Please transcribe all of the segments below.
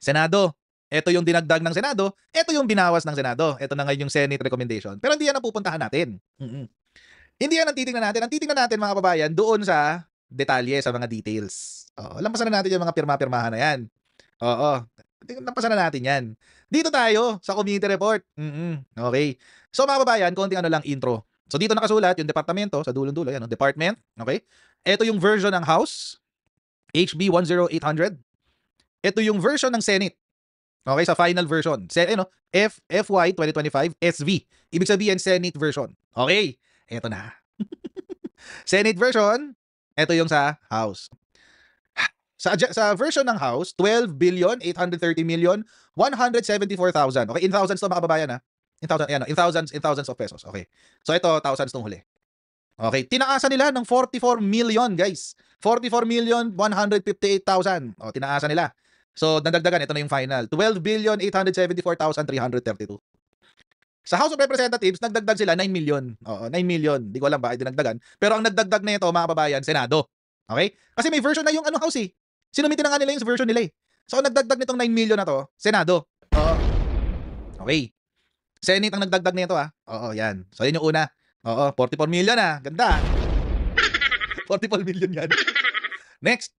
Senado, ito yung dinagdag ng Senado, ito yung binawas ng Senado. Ito na ngayon yung Senate recommendation. Pero hindi yan ang pupuntahan natin. Hindi yan ang titingnan natin. Ang titingnan natin mga kababayan doon sa detalye, sa mga details. Oo, lampasan na natin yung mga pirma-pirmahan na yan. Oo, lampasan na natin yan. Dito tayo sa committee report. Okay. So mga kababayan, konting ano lang intro. So dito nakasulat yung departamento sa dulong-dulo, yan, department, okay? Ito yung version ng House, HB 10800. Ito yung version ng Senate. Okay, sa final version. FY 2025 SV. Ibig sabihin Senate version. Okay, eto na. Senate version, ito yung sa House. Sa version ng House, 12,830,174,000. Okay, in thousands to mga kababayan ha. In thousands of pesos. Okay. So ito, thousands tong huli. Okay, tinaasan nila ng 44 million, guys. 44,158,000. O, tinaasan nila. So, nadagdagan, ito na yung final. 12,874,332. Sa House of Representatives, nagdagdag sila 9 million. Oo, 9 million. Di ko alam bakit dinagdagan. Pero ang nagdagdag na ito, mga kababayan, Senado. Okay? Kasi may version na yung House eh. Sinumitin na nga nila yung version nila eh. So, ang nagdagdag nitong 9 million na to, Senado. Oo. Okay. Senate ang nagdagdag nito ah. Oo, yan. So, yun yung una. Oo, 44 million ah. Ganda. 44 million yan. Next.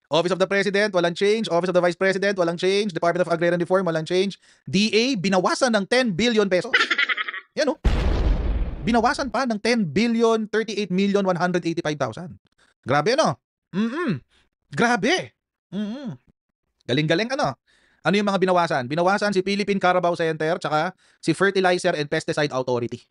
Office of the President, walang change. Office of the Vice President, walang change. Department of Agrarian Reform, walang change. DA, binawasan ng 10 billion pesos. Yan oh. Binawasan pa ng 10,038,185,000. Grabe ano? Grabe. Galing-galing ano? Ano yung mga binawasan? Binawasan si Philippine Carabao Center tsaka si Fertilizer and Pesticide Authority.